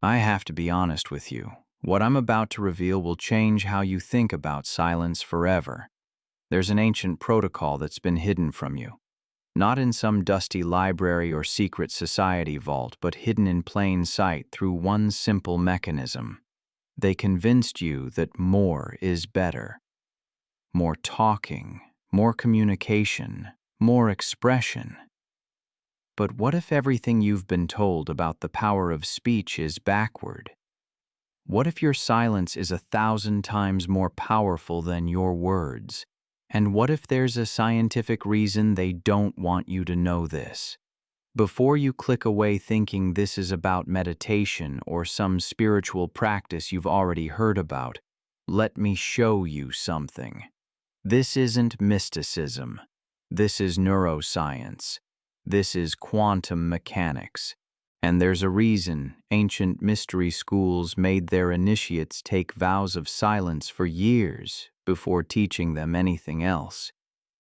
I have to be honest with you. What I'm about to reveal will change how you think about silence forever. There's an ancient protocol that's been hidden from you. Not in some dusty library or secret society vault, but hidden in plain sight through one simple mechanism. They convinced you that more is better. More talking, more communication, more expression. But what if everything you've been told about the power of speech is backward? What if your silence is 1,000 times more powerful than your words? And what if there's a scientific reason they don't want you to know this? Before you click away thinking this is about meditation or some spiritual practice you've already heard about, let me show you something. This isn't mysticism. This is neuroscience. This is quantum mechanics. And there's a reason ancient mystery schools made their initiates take vows of silence for years before teaching them anything else.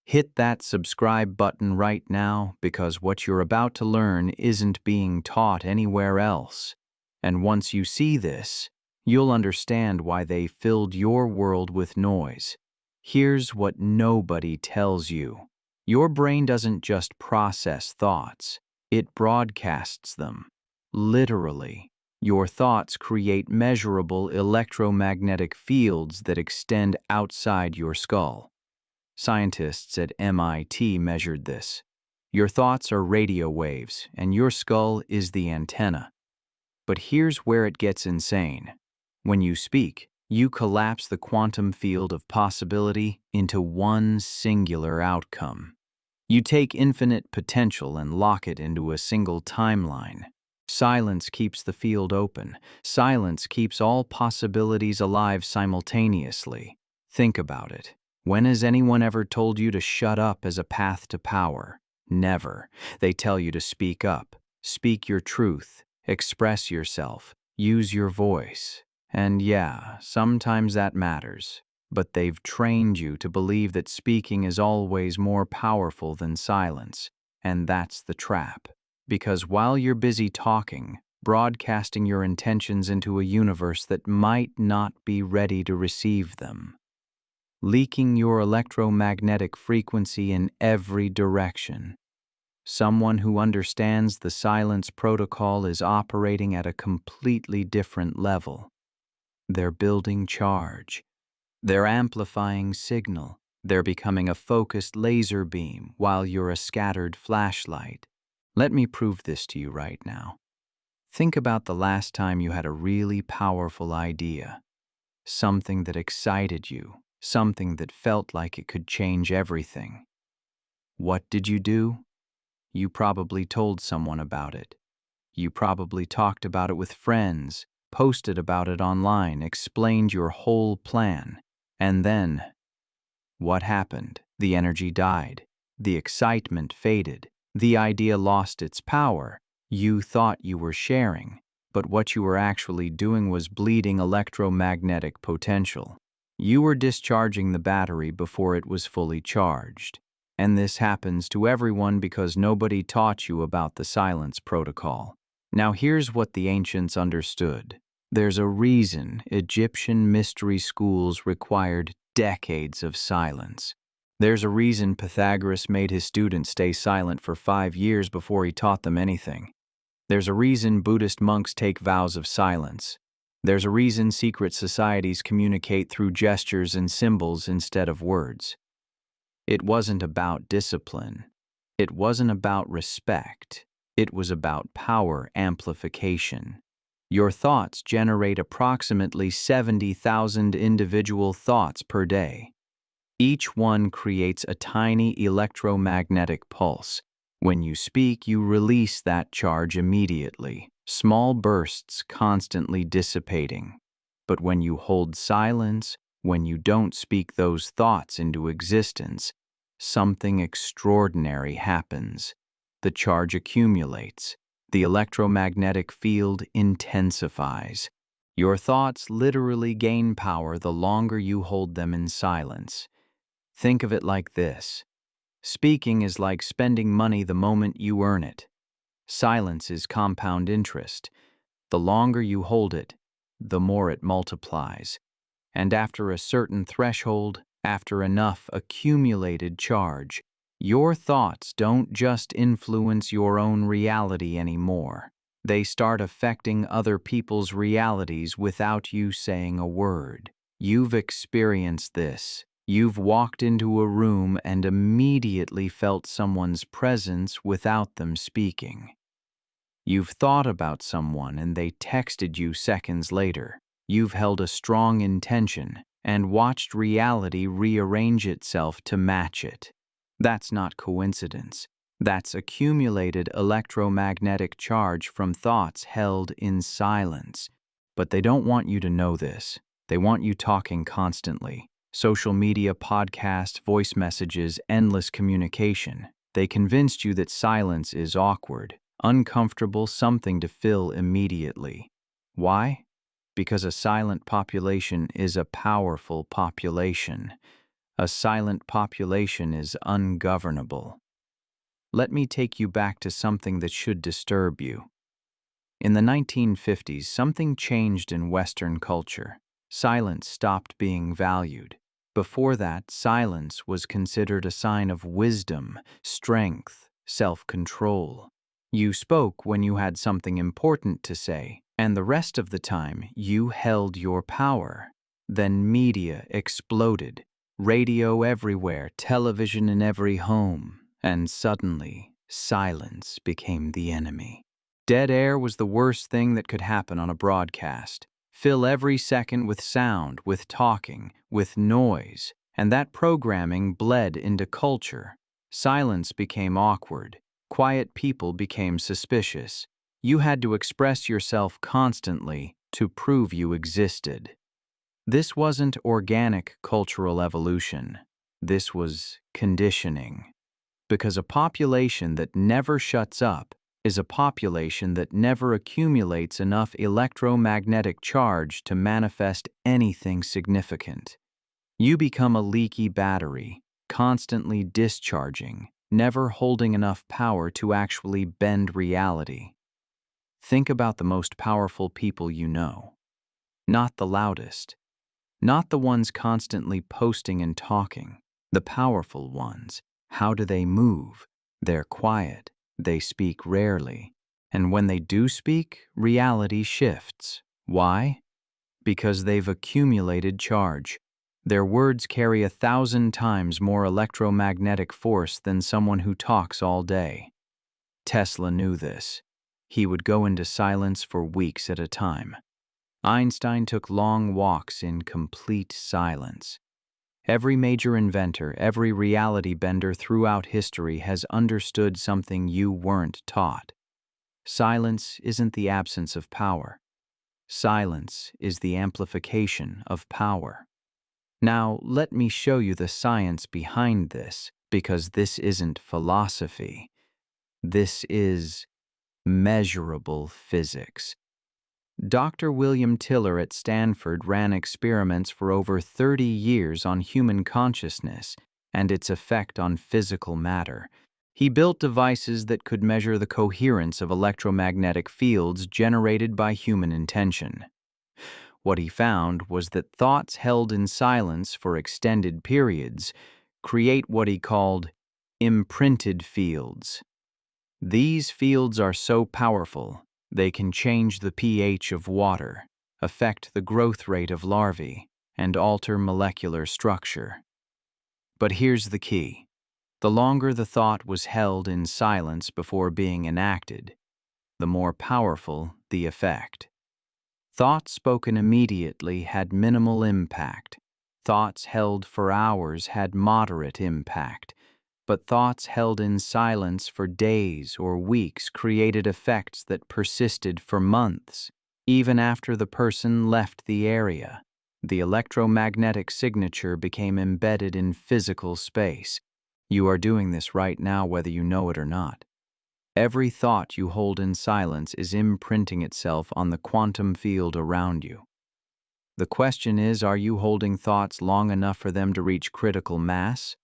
Hit that subscribe button right now because what you're about to learn isn't being taught anywhere else. And once you see this, you'll understand why they filled your world with noise. Here's what nobody tells you. Your brain doesn't just process thoughts, it broadcasts them. Literally, your thoughts create measurable electromagnetic fields that extend outside your skull. Scientists at MIT measured this. Your thoughts are radio waves, and your skull is the antenna. But here's where it gets insane. When you speak, you collapse the quantum field of possibility into one singular outcome. You take infinite potential and lock it into a single timeline. Silence keeps the field open. Silence keeps all possibilities alive simultaneously. Think about it. When has anyone ever told you to shut up as a path to power? Never. They tell you to speak up, speak your truth, express yourself, use your voice. And yeah, sometimes that matters. But they've trained you to believe that speaking is always more powerful than silence. And that's the trap. Because while you're busy talking, broadcasting your intentions into a universe that might not be ready to receive them, leaking your electromagnetic frequency in every direction. Someone who understands the silence protocol is operating at a completely different level. They're building charge. They're amplifying signal. They're becoming a focused laser beam while you're a scattered flashlight. Let me prove this to you right now. Think about the last time you had a really powerful idea. Something that excited you. Something that felt like it could change everything. What did you do? You probably told someone about it. You probably talked about it with friends, posted about it online, explained your whole plan. And then, what happened? The energy died. The excitement faded. The idea lost its power. You thought you were sharing, but what you were actually doing was bleeding electromagnetic potential. You were discharging the battery before it was fully charged. And this happens to everyone because nobody taught you about the silence protocol. Now here's what the ancients understood. There's a reason Egyptian mystery schools required decades of silence. There's a reason Pythagoras made his students stay silent for 5 years before he taught them anything. There's a reason Buddhist monks take vows of silence. There's a reason secret societies communicate through gestures and symbols instead of words. It wasn't about discipline. It wasn't about respect. It was about power amplification. Your thoughts generate approximately 70,000 individual thoughts per day. Each one creates a tiny electromagnetic pulse. When you speak, you release that charge immediately, small bursts constantly dissipating. But when you hold silence, when you don't speak those thoughts into existence, something extraordinary happens. The charge accumulates. The electromagnetic field intensifies. Your thoughts literally gain power the longer you hold them in silence. Think of it like this. Speaking is like spending money the moment you earn it. Silence is compound interest. The longer you hold it, the more it multiplies. And after a certain threshold, after enough accumulated charge, your thoughts don't just influence your own reality anymore. They start affecting other people's realities without you saying a word. You've experienced this. You've walked into a room and immediately felt someone's presence without them speaking. You've thought about someone and they texted you seconds later. You've held a strong intention and watched reality rearrange itself to match it. That's not coincidence. That's accumulated electromagnetic charge from thoughts held in silence. But they don't want you to know this. They want you talking constantly. Social media, podcasts, voice messages, endless communication. They convinced you that silence is awkward, uncomfortable, something to fill immediately. Why? Because a silent population is a powerful population. A silent population is ungovernable. Let me take you back to something that should disturb you. In the 1950s, something changed in Western culture. Silence stopped being valued. Before that, silence was considered a sign of wisdom, strength, self-control. You spoke when you had something important to say, and the rest of the time you held your power. Then media exploded. Radio everywhere, television in every home, and suddenly silence became the enemy. Dead air was the worst thing that could happen on a broadcast. Fill every second with sound, with talking, with noise, and that programming bled into culture. Silence became awkward. Quiet people became suspicious. You had to express yourself constantly to prove you existed. This wasn't organic cultural evolution. This was conditioning. Because a population that never shuts up is a population that never accumulates enough electromagnetic charge to manifest anything significant. You become a leaky battery, constantly discharging, never holding enough power to actually bend reality. Think about the most powerful people you know. Not the loudest. Not the ones constantly posting and talking. The powerful ones. How do they move? They're quiet. They speak rarely. And when they do speak, reality shifts. Why? Because they've accumulated charge. Their words carry 1,000 times more electromagnetic force than someone who talks all day. Tesla knew this. He would go into silence for weeks at a time. Einstein took long walks in complete silence. Every major inventor, every reality bender throughout history has understood something you weren't taught. Silence isn't the absence of power. Silence is the amplification of power. Now, let me show you the science behind this, because this isn't philosophy. This is measurable physics. Dr. William Tiller at Stanford ran experiments for over 30 years on human consciousness and its effect on physical matter. He built devices that could measure the coherence of electromagnetic fields generated by human intention. What he found was that thoughts held in silence for extended periods create what he called imprinted fields. These fields are so powerful, they can change the pH of water, affect the growth rate of larvae, and alter molecular structure. But here's the key. The longer the thought was held in silence before being enacted, the more powerful the effect. Thoughts spoken immediately had minimal impact. Thoughts held for hours had moderate impact. But thoughts held in silence for days or weeks created effects that persisted for months, even after the person left the area. The electromagnetic signature became embedded in physical space. You are doing this right now whether you know it or not. Every thought you hold in silence is imprinting itself on the quantum field around you. The question is, are you holding thoughts long enough for them to reach critical mass?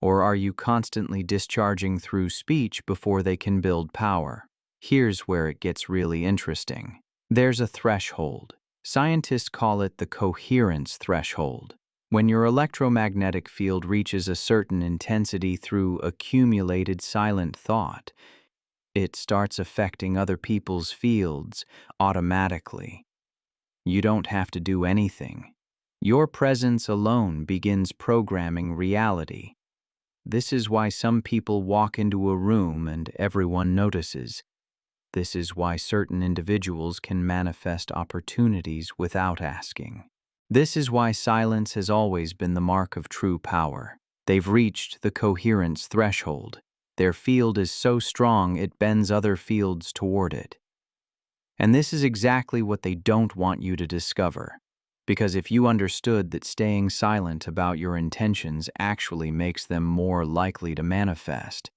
Or are you constantly discharging through speech before they can build power? Here's where it gets really interesting. There's a threshold. Scientists call it the coherence threshold. When your electromagnetic field reaches a certain intensity through accumulated silent thought, it starts affecting other people's fields automatically. You don't have to do anything. Your presence alone begins programming reality. This is why some people walk into a room and everyone notices. This is why certain individuals can manifest opportunities without asking. This is why silence has always been the mark of true power. They've reached the coherence threshold. Their field is so strong it bends other fields toward it. And this is exactly what they don't want you to discover. Because if you understood that staying silent about your intentions actually makes them more likely to manifest,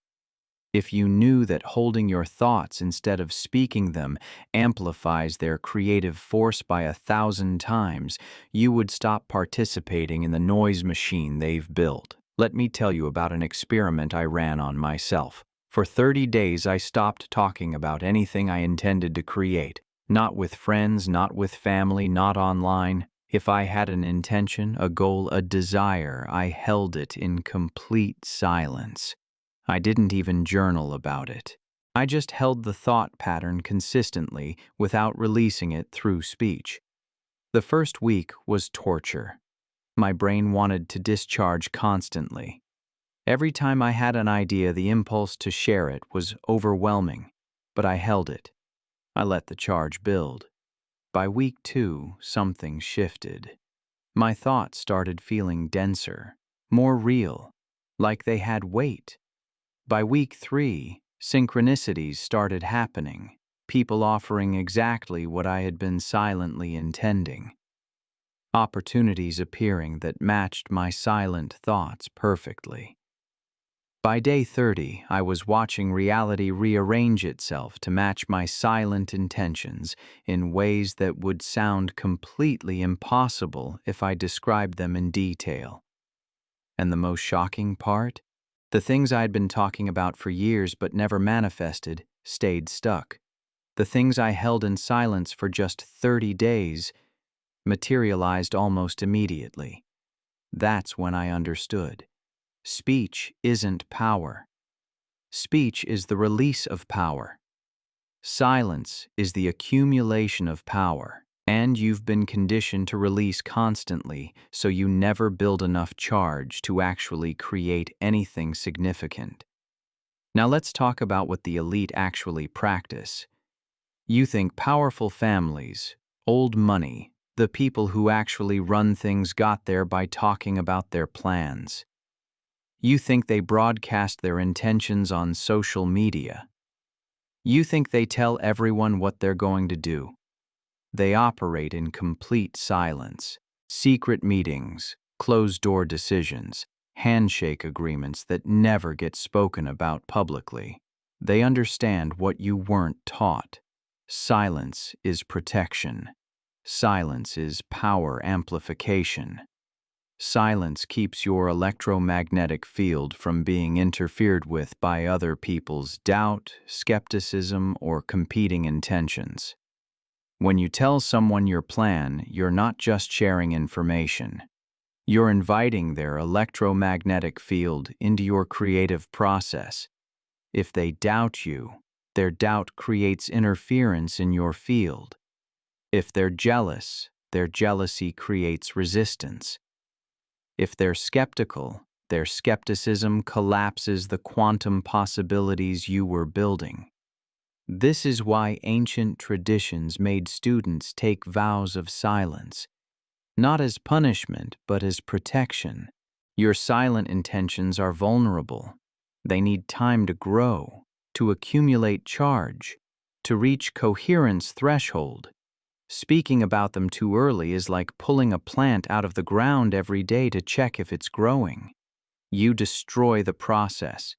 if you knew that holding your thoughts instead of speaking them amplifies their creative force by 1,000 times, you would stop participating in the noise machine they've built. Let me tell you about an experiment I ran on myself. For 30 days, I stopped talking about anything I intended to create. Not with friends, not with family, not online. If I had an intention, a goal, a desire, I held it in complete silence. I didn't even journal about it. I just held the thought pattern consistently without releasing it through speech. The first week was torture. My brain wanted to discharge constantly. Every time I had an idea, the impulse to share it was overwhelming, but I held it. I let the charge build. By week 2, something shifted. My thoughts started feeling denser, more real, like they had weight. By week 3, synchronicities started happening, people offering exactly what I had been silently intending. Opportunities appearing that matched my silent thoughts perfectly. By day 30, I was watching reality rearrange itself to match my silent intentions in ways that would sound completely impossible if I described them in detail. And the most shocking part? The things I'd been talking about for years but never manifested stayed stuck. The things I held in silence for just 30 days materialized almost immediately. That's when I understood. Speech isn't power. Speech is the release of power. Silence is the accumulation of power, and you've been conditioned to release constantly, so you never build enough charge to actually create anything significant. Now let's talk about what the elite actually practice. You think powerful families, old money, the people who actually run things got there by talking about their plans. You think they broadcast their intentions on social media. You think they tell everyone what they're going to do. They operate in complete silence. Secret meetings, closed-door decisions, handshake agreements that never get spoken about publicly. They understand what you weren't taught. Silence is protection. Silence is power amplification. Silence keeps your electromagnetic field from being interfered with by other people's doubt, skepticism, or competing intentions. When you tell someone your plan, you're not just sharing information. You're inviting their electromagnetic field into your creative process. If they doubt you, their doubt creates interference in your field. If they're jealous, their jealousy creates resistance. If they're skeptical, their skepticism collapses the quantum possibilities you were building. This is why ancient traditions made students take vows of silence, not as punishment, but as protection. Your silent intentions are vulnerable. They need time to grow, to accumulate charge, to reach coherence threshold. Speaking about them too early is like pulling a plant out of the ground every day to check if it's growing. You destroy the process.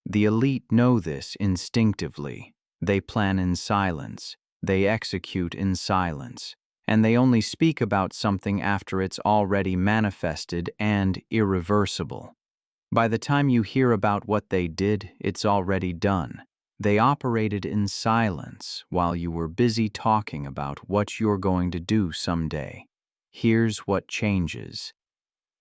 The elite know this instinctively. They plan in silence. They execute in silence. And they only speak about something after it's already manifested and irreversible. By the time you hear about what they did, it's already done. They operated in silence while you were busy talking about what you're going to do someday. Here's what changes.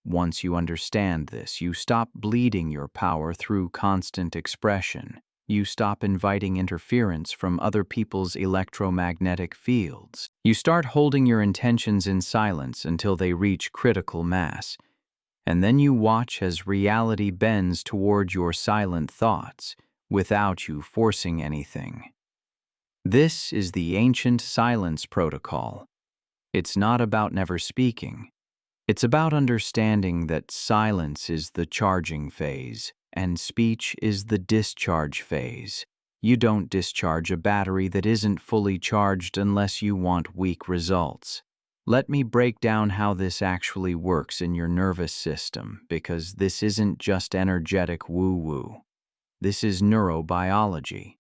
Once you understand this, you stop bleeding your power through constant expression. You stop inviting interference from other people's electromagnetic fields. You start holding your intentions in silence until they reach critical mass. And then you watch as reality bends toward your silent thoughts without you forcing anything. This is the ancient silence protocol. It's not about never speaking. It's about understanding that silence is the charging phase and speech is the discharge phase. You don't discharge a battery that isn't fully charged unless you want weak results. Let me break down how this actually works in your nervous system, because this isn't just energetic woo-woo. This is neurobiology.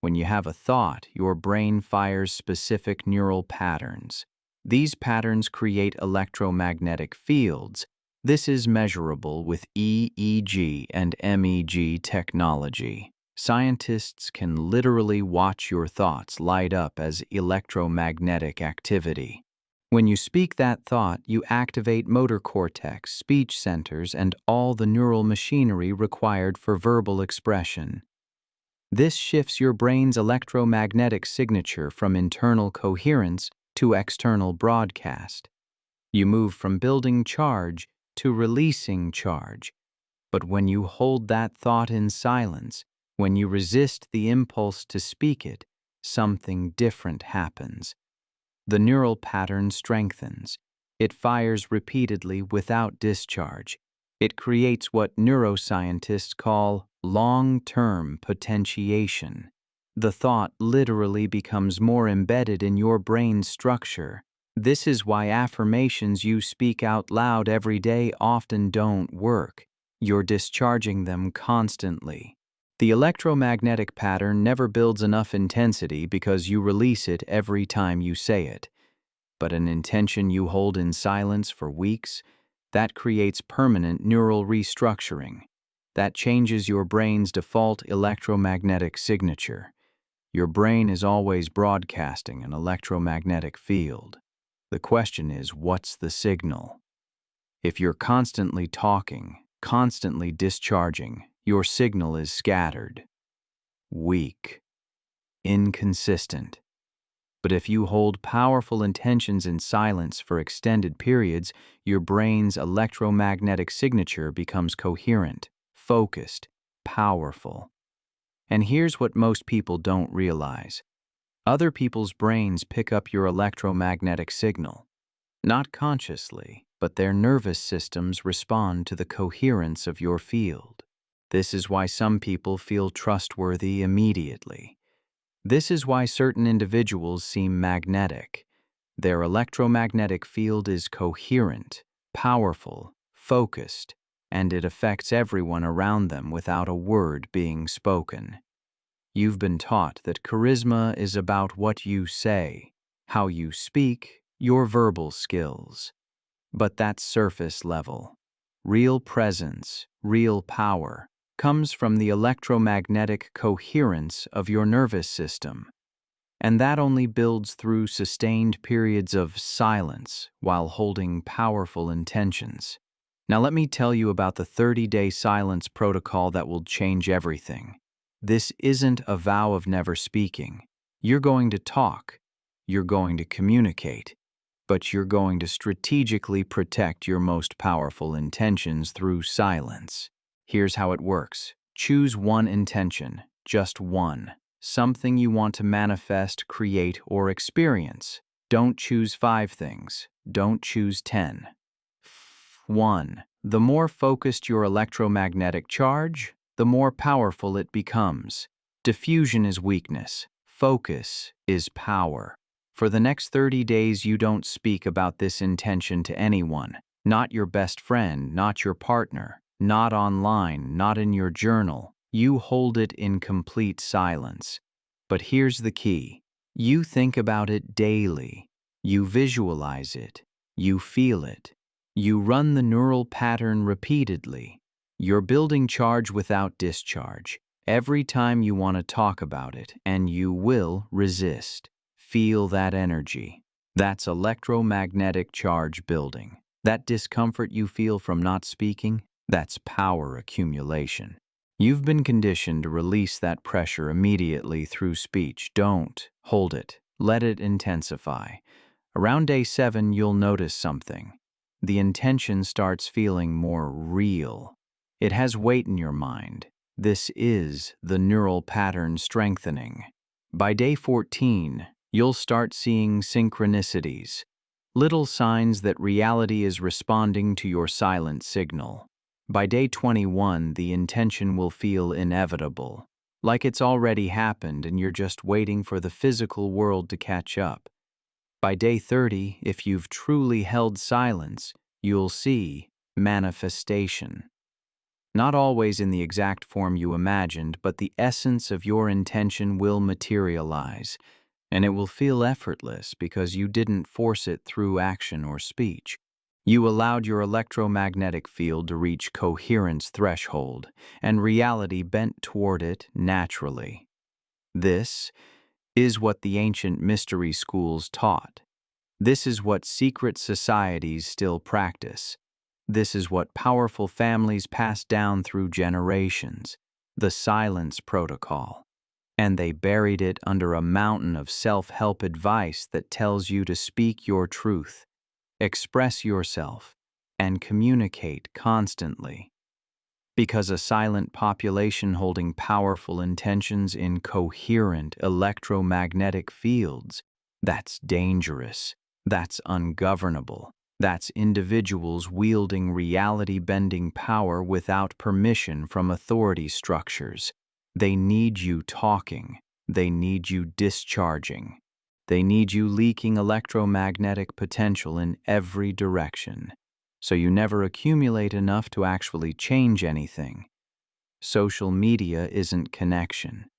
When you have a thought, your brain fires specific neural patterns. These patterns create electromagnetic fields. This is measurable with EEG and MEG technology. Scientists can literally watch your thoughts light up as electromagnetic activity. When you speak that thought, you activate motor cortex, speech centers, and all the neural machinery required for verbal expression. This shifts your brain's electromagnetic signature from internal coherence to external broadcast. You move from building charge to releasing charge. But when you hold that thought in silence, when you resist the impulse to speak it, something different happens. The neural pattern strengthens. It fires repeatedly without discharge. It creates what neuroscientists call long-term potentiation. The thought literally becomes more embedded in your brain's structure. This is why affirmations you speak out loud every day often don't work. You're discharging them constantly. The electromagnetic pattern never builds enough intensity because you release it every time you say it. But an intention you hold in silence for weeks, that creates permanent neural restructuring. That changes your brain's default electromagnetic signature. Your brain is always broadcasting an electromagnetic field. The question is, what's the signal? If you're constantly talking, constantly discharging, your signal is scattered, weak, inconsistent. But if you hold powerful intentions in silence for extended periods, your brain's electromagnetic signature becomes coherent, focused, powerful. And here's what most people don't realize. Other people's brains pick up your electromagnetic signal. Not consciously, but their nervous systems respond to the coherence of your field. This is why some people feel trustworthy immediately. This is why certain individuals seem magnetic. Their electromagnetic field is coherent, powerful, focused, and it affects everyone around them without a word being spoken. You've been taught that charisma is about what you say, how you speak, your verbal skills. But that's surface level. Real presence, real power, comes from the electromagnetic coherence of your nervous system. And that only builds through sustained periods of silence while holding powerful intentions. Now let me tell you about the 30-day silence protocol that will change everything. This isn't a vow of never speaking. You're going to talk. You're going to communicate. But you're going to strategically protect your most powerful intentions through silence. Here's how it works. Choose one intention, just one. Something you want to manifest, create, or experience. Don't choose 5 things. Don't choose 10. 1. The more focused your electromagnetic charge, the more powerful it becomes. Diffusion is weakness. Focus is power. For the next 30 days, you don't speak about this intention to anyone. Not your best friend, not your partner, not online, not in your journal. You hold it in complete silence. But here's the key. You think about it daily. You visualize it. You feel it. You run the neural pattern repeatedly. You're building charge without discharge. Every time you want to talk about it, and you will resist, feel that energy. That's electromagnetic charge building. That discomfort you feel from not speaking, that's power accumulation. You've been conditioned to release that pressure immediately through speech. Don't hold it. Let it intensify. Around day 7, you'll notice something. The intention starts feeling more real. It has weight in your mind. This is the neural pattern strengthening. By day 14, you'll start seeing synchronicities, little signs that reality is responding to your silent signal. By day 21, the intention will feel inevitable, like it's already happened and you're just waiting for the physical world to catch up. By day 30, if you've truly held silence, you'll see manifestation. Not always in the exact form you imagined, but the essence of your intention will materialize, and it will feel effortless because you didn't force it through action or speech. You allowed your electromagnetic field to reach coherence threshold, and reality bent toward it naturally. This is what the ancient mystery schools taught. This is what secret societies still practice. This is what powerful families pass down through generations, the silence protocol. And they buried it under a mountain of self-help advice that tells you to speak your truth, express yourself, and communicate constantly. Because a silent population holding powerful intentions in coherent electromagnetic fields, that's dangerous, that's ungovernable. That's individuals wielding reality-bending power without permission from authority structures. They need you talking. They need you discharging. They need you leaking electromagnetic potential in every direction, so you never accumulate enough to actually change anything. Social media isn't connection.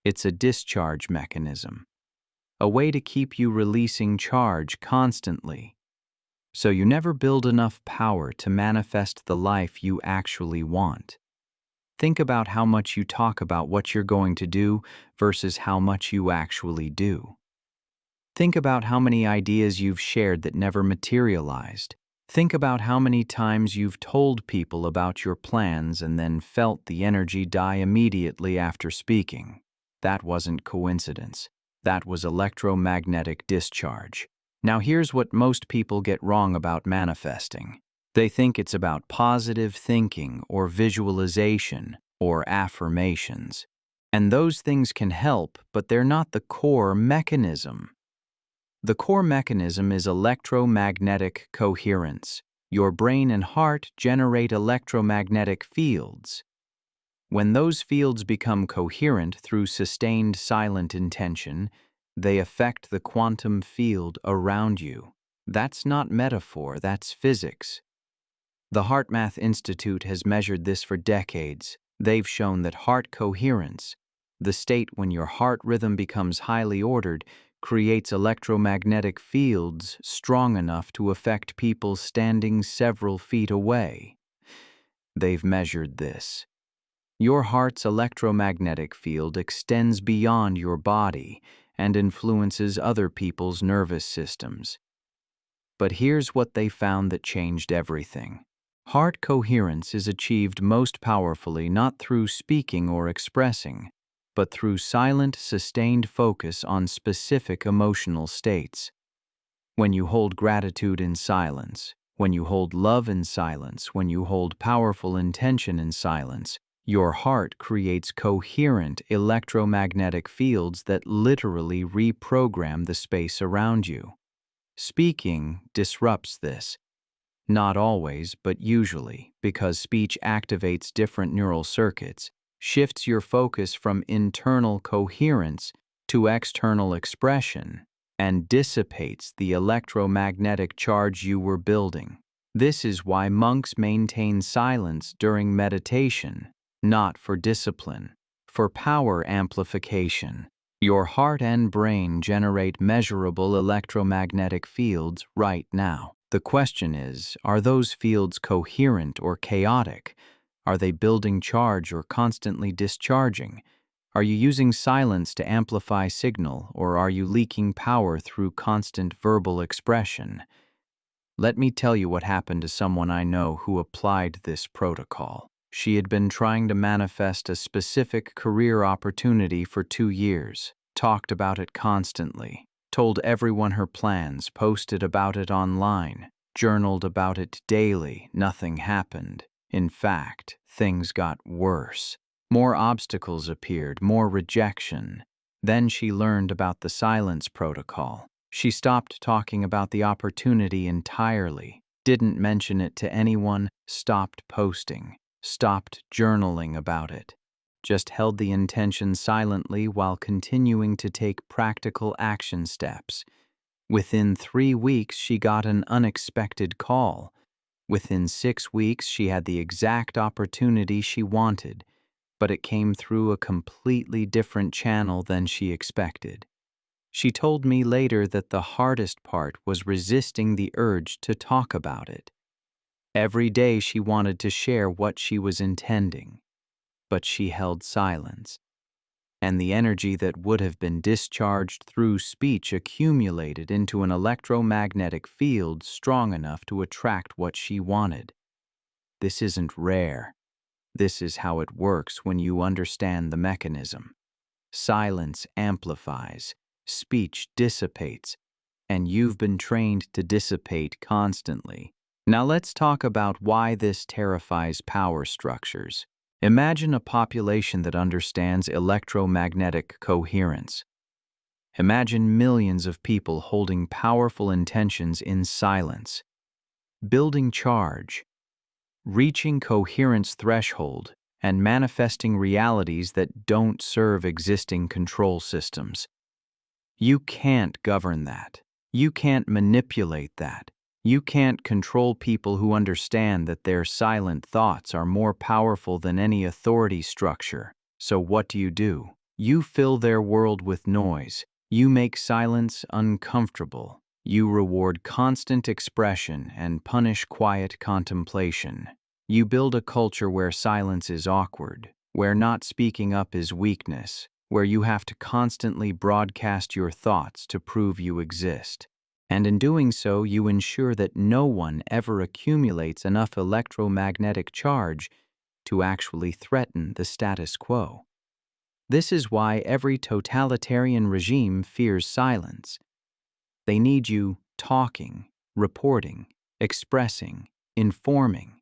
It's a discharge mechanism, a way to keep you releasing charge constantly. So you never build enough power to manifest the life you actually want. Think about how much you talk about what you're going to do versus how much you actually do. Think about how many ideas you've shared that never materialized. Think about how many times you've told people about your plans and then felt the energy die immediately after speaking. That wasn't coincidence. That was electromagnetic discharge. Now here's what most people get wrong about manifesting. They think it's about positive thinking or visualization or affirmations. And those things can help, but they're not the core mechanism. The core mechanism is electromagnetic coherence. Your brain and heart generate electromagnetic fields. When those fields become coherent through sustained silent intention, they affect the quantum field around you. That's not metaphor, that's physics. The HeartMath Institute has measured this for decades. They've shown that heart coherence, the state when your heart rhythm becomes highly ordered, creates electromagnetic fields strong enough to affect people standing several feet away. They've measured this. Your heart's electromagnetic field extends beyond your body and influences other people's nervous systems. But here's what they found that changed everything. Heart coherence is achieved most powerfully not through speaking or expressing, but through silent, sustained focus on specific emotional states. When you hold gratitude in silence, when you hold love in silence, when you hold powerful intention in silence, your heart creates coherent electromagnetic fields that literally reprogram the space around you. Speaking disrupts this. Not always, but usually, because speech activates different neural circuits, shifts your focus from internal coherence to external expression, and dissipates the electromagnetic charge you were building. This is why monks maintain silence during meditation. Not for discipline, for power amplification. Your heart and brain generate measurable electromagnetic fields right now. The question is, are those fields coherent or chaotic? Are they building charge or constantly discharging? Are you using silence to amplify signal, or are you leaking power through constant verbal expression? Let me tell you what happened to someone I know who applied this protocol. She had been trying to manifest a specific career opportunity for 2 years, talked about it constantly, told everyone her plans, posted about it online, journaled about it daily. Nothing happened. In fact, things got worse. More obstacles appeared, more rejection. Then she learned about the silence protocol. She stopped talking about the opportunity entirely, didn't mention it to anyone, stopped posting, stopped journaling about it, just held the intention silently while continuing to take practical action steps. Within 3 weeks, she got an unexpected call. Within 6 weeks, she had the exact opportunity she wanted, but it came through a completely different channel than she expected. She told me later that the hardest part was resisting the urge to talk about it. Every day she wanted to share what she was intending, but she held silence, and the energy that would have been discharged through speech accumulated into an electromagnetic field strong enough to attract what she wanted. This isn't rare. This is how it works when you understand the mechanism. Silence amplifies, speech dissipates, and you've been trained to dissipate constantly. Now let's talk about why this terrifies power structures. Imagine a population that understands electromagnetic coherence. Imagine millions of people holding powerful intentions in silence, building charge, reaching coherence threshold, and manifesting realities that don't serve existing control systems. You can't govern that. You can't manipulate that. You can't control people who understand that their silent thoughts are more powerful than any authority structure. So what do? You fill their world with noise. You make silence uncomfortable. You reward constant expression and punish quiet contemplation. You build a culture where silence is awkward, where not speaking up is weakness, where you have to constantly broadcast your thoughts to prove you exist. And in doing so, you ensure that no one ever accumulates enough electromagnetic charge to actually threaten the status quo. This is why every totalitarian regime fears silence. They need you talking, reporting, expressing, informing.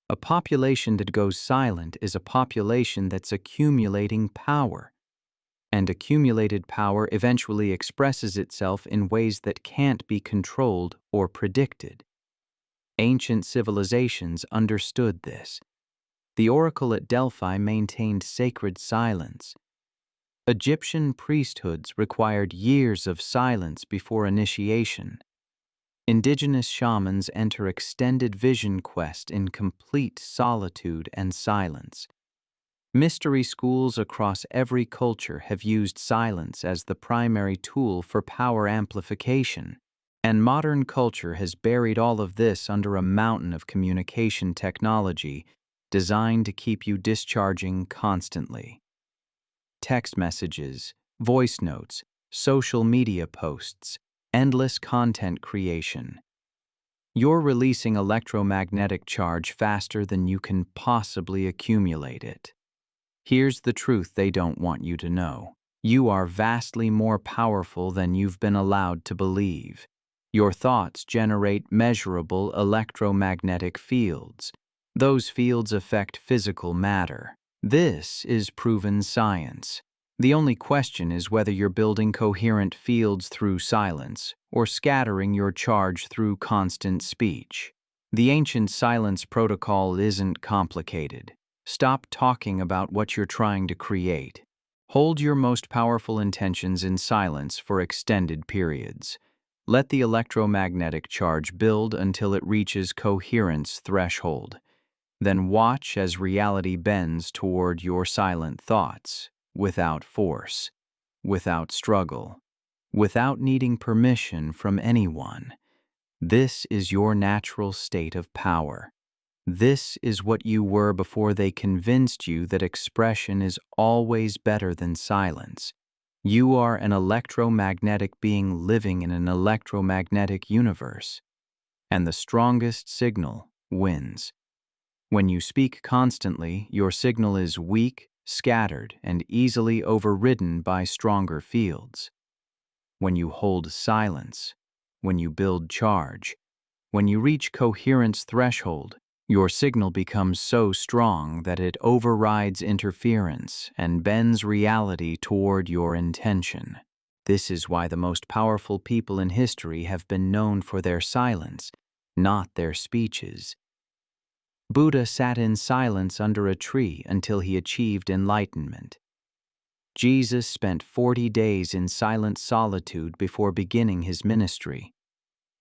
A population that goes silent is a population that's accumulating power. And accumulated power eventually expresses itself in ways that can't be controlled or predicted. Ancient civilizations understood this. The oracle at Delphi maintained sacred silence. Egyptian priesthoods required years of silence before initiation. Indigenous shamans enter extended vision quest in complete solitude and silence. Mystery schools across every culture have used silence as the primary tool for power amplification, and modern culture has buried all of this under a mountain of communication technology designed to keep you discharging constantly. Text messages, voice notes, social media posts, endless content creation. You're releasing electromagnetic charge faster than you can possibly accumulate it. Here's the truth they don't want you to know. You are vastly more powerful than you've been allowed to believe. Your thoughts generate measurable electromagnetic fields. Those fields affect physical matter. This is proven science. The only question is whether you're building coherent fields through silence or scattering your charge through constant speech. The ancient silence protocol isn't complicated. Stop talking about what you're trying to create. Hold your most powerful intentions in silence for extended periods. Let the electromagnetic charge build until it reaches coherence threshold. Then watch as reality bends toward your silent thoughts, without force, without struggle, without needing permission from anyone. This is your natural state of power. This is what you were before they convinced you that expression is always better than silence. You are an electromagnetic being living in an electromagnetic universe, and the strongest signal wins. When you speak constantly, your signal is weak, scattered, and easily overridden by stronger fields. When you hold silence, when you build charge, when you reach coherence threshold, your signal becomes so strong that it overrides interference and bends reality toward your intention. This is why the most powerful people in history have been known for their silence, not their speeches. Buddha sat in silence under a tree until he achieved enlightenment. Jesus spent 40 days in silent solitude before beginning his ministry.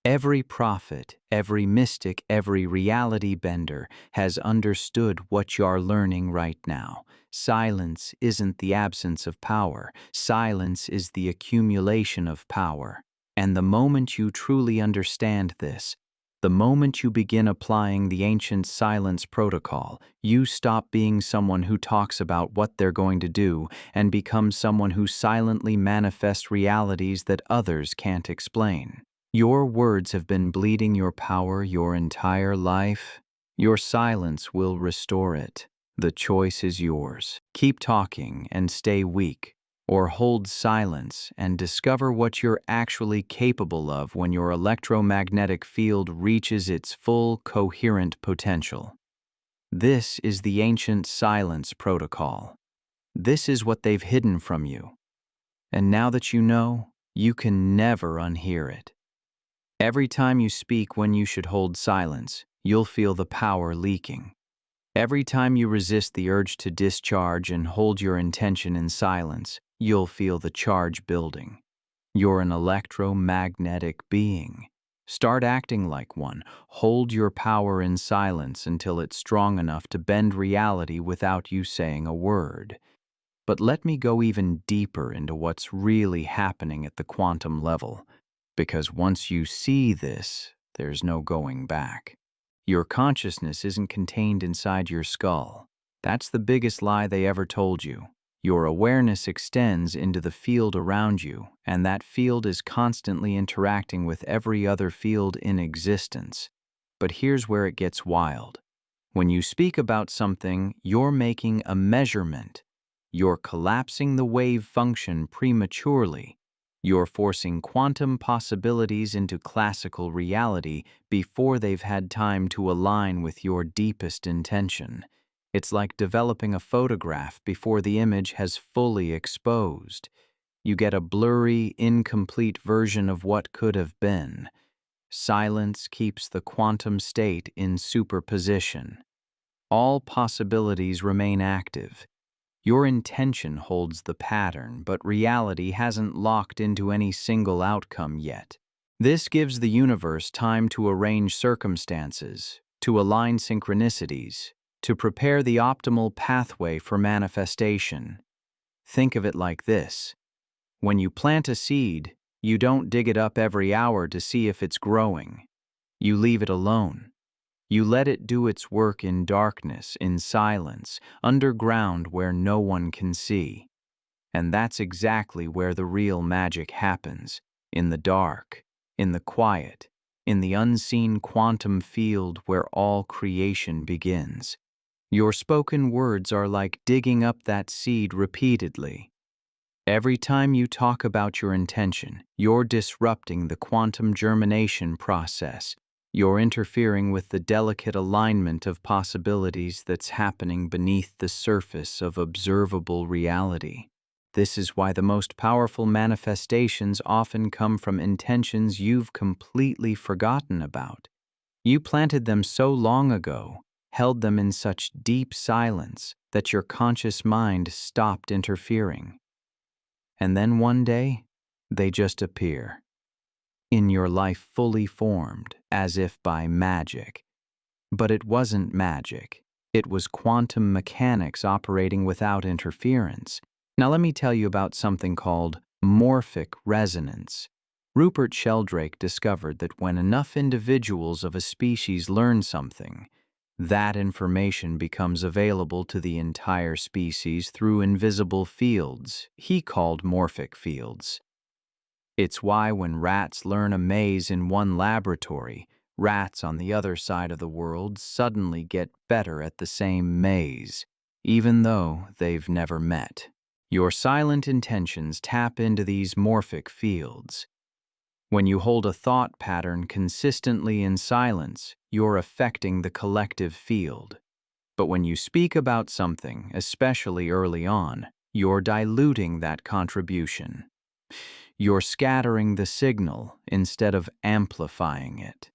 Every prophet, every mystic, every reality bender has understood what you're learning right now. Silence isn't the absence of power. Silence is the accumulation of power. And the moment you truly understand this, the moment you begin applying the ancient silence protocol, you stop being someone who talks about what they're going to do and become someone who silently manifests realities that others can't explain. Your words have been bleeding your power your entire life. Your silence will restore it. The choice is yours. Keep talking and stay weak, or hold silence and discover what you're actually capable of when your electromagnetic field reaches its full coherent potential. This is the ancient silence protocol. This is what they've hidden from you. And now that you know, you can never unhear it. Every time you speak when you should hold silence, you'll feel the power leaking. Every time you resist the urge to discharge and hold your intention in silence, you'll feel the charge building. You're an electromagnetic being. Start acting like one. Hold your power in silence until it's strong enough to bend reality without you saying a word. But let me go even deeper into what's really happening at the quantum level. Because once you see this, there's no going back. Your consciousness isn't contained inside your skull. That's the biggest lie they ever told you. Your awareness extends into the field around you, and that field is constantly interacting with every other field in existence. But here's where it gets wild. When you speak about something, you're making a measurement. You're collapsing the wave function prematurely. You're forcing quantum possibilities into classical reality before they've had time to align with your deepest intention. It's like developing a photograph before the image has fully exposed. You get a blurry, incomplete version of what could have been. Silence keeps the quantum state in superposition. All possibilities remain active. Your intention holds the pattern, but reality hasn't locked into any single outcome yet. This gives the universe time to arrange circumstances, to align synchronicities, to prepare the optimal pathway for manifestation. Think of it like this. When you plant a seed, you don't dig it up every hour to see if it's growing. You leave it alone. You let it do its work in darkness, in silence, underground where no one can see. And that's exactly where the real magic happens, in the dark, in the quiet, in the unseen quantum field where all creation begins. Your spoken words are like digging up that seed repeatedly. Every time you talk about your intention, you're disrupting the quantum germination process. You're interfering with the delicate alignment of possibilities that's happening beneath the surface of observable reality. This is why the most powerful manifestations often come from intentions you've completely forgotten about. You planted them so long ago, held them in such deep silence, that your conscious mind stopped interfering. And then one day, they just appear. In your life fully formed, as if by magic. But it wasn't magic. It was quantum mechanics operating without interference. Now let me tell you about something called morphic resonance. Rupert Sheldrake discovered that when enough individuals of a species learn something, That information becomes available to the entire species through invisible fields, he called morphic fields. It's why when rats learn a maze in one laboratory, rats on the other side of the world suddenly get better at the same maze, even though they've never met. Your silent intentions tap into these morphic fields. When you hold a thought pattern consistently in silence, you're affecting the collective field. But when you speak about something, especially early on, you're diluting that contribution. You're scattering the signal instead of amplifying it.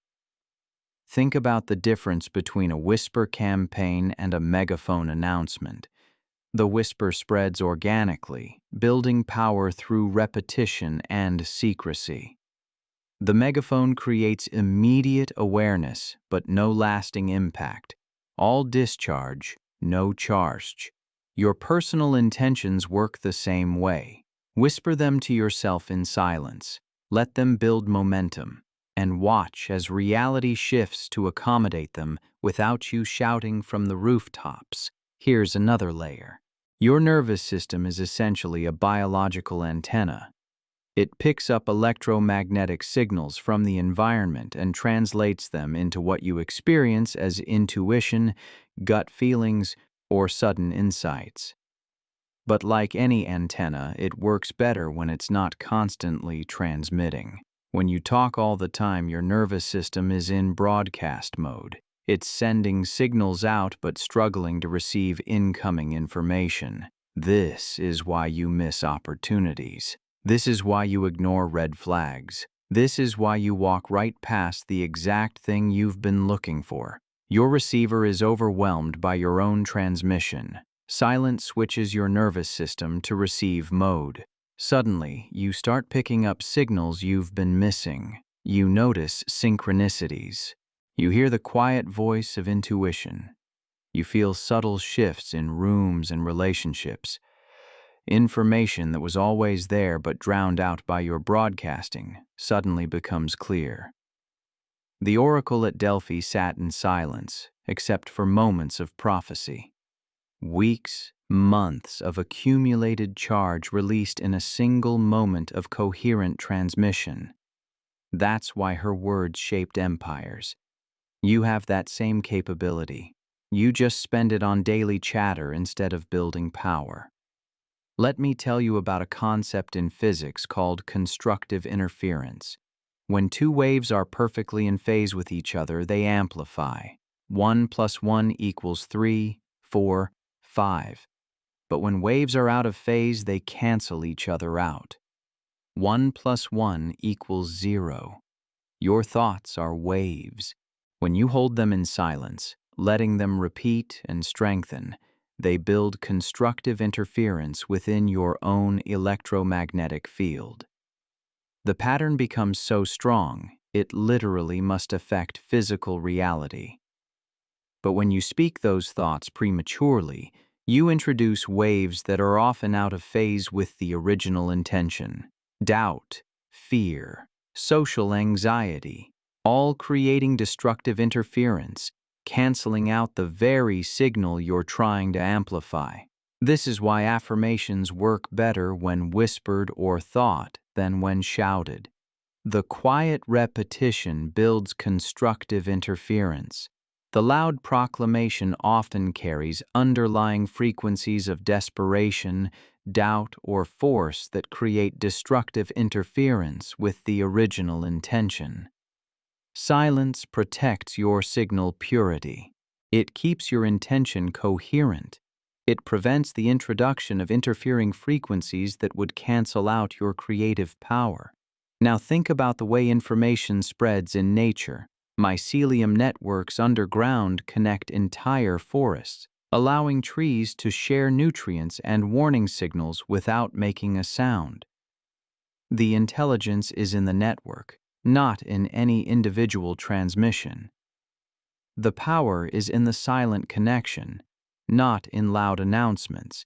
Think about the difference between a whisper campaign and a megaphone announcement. The whisper spreads organically, building power through repetition and secrecy. The megaphone creates immediate awareness, but no lasting impact. All discharge, no charge. Your personal intentions work the same way. Whisper them to yourself in silence. Let them build momentum, and watch as reality shifts to accommodate them without you shouting from the rooftops. Here's another layer. Your nervous system is essentially a biological antenna. It picks up electromagnetic signals from the environment and translates them into what you experience as intuition, gut feelings, or sudden insights. But like any antenna, it works better when it's not constantly transmitting. When you talk all the time, your nervous system is in broadcast mode. It's sending signals out but struggling to receive incoming information. This is why you miss opportunities. This is why you ignore red flags. This is why you walk right past the exact thing you've been looking for. Your receiver is overwhelmed by your own transmission. Silence switches your nervous system to receive mode. Suddenly, you start picking up signals you've been missing. You notice synchronicities. You hear the quiet voice of intuition. You feel subtle shifts in rooms and relationships. Information that was always there but drowned out by your broadcasting suddenly becomes clear. The oracle at Delphi sat in silence, except for moments of prophecy. Weeks, months of accumulated charge released in a single moment of coherent transmission. That's why her words shaped empires. You have that same capability. You just spend it on daily chatter instead of building power. Let me tell you about a concept in physics called constructive interference. When two waves are perfectly in phase with each other, they amplify. 1 + 1 = 3, 4, 5. But when waves are out of phase, they cancel each other out. 1 + 1 = 0. Your thoughts are waves. When you hold them in silence, letting them repeat and strengthen, they build constructive interference within your own electromagnetic field. The pattern becomes so strong, it literally must affect physical reality. But when you speak those thoughts prematurely, you introduce waves that are often out of phase with the original intention. Doubt, fear, social anxiety, all creating destructive interference, canceling out the very signal you're trying to amplify. This is why affirmations work better when whispered or thought than when shouted. The quiet repetition builds constructive interference. The loud proclamation often carries underlying frequencies of desperation, doubt, or force that create destructive interference with the original intention. Silence protects your signal purity. It keeps your intention coherent. It prevents the introduction of interfering frequencies that would cancel out your creative power. Now think about the way information spreads in nature. Mycelium networks underground connect entire forests, allowing trees to share nutrients and warning signals without making a sound. The intelligence is in the network, not in any individual transmission. The power is in the silent connection, not in loud announcements.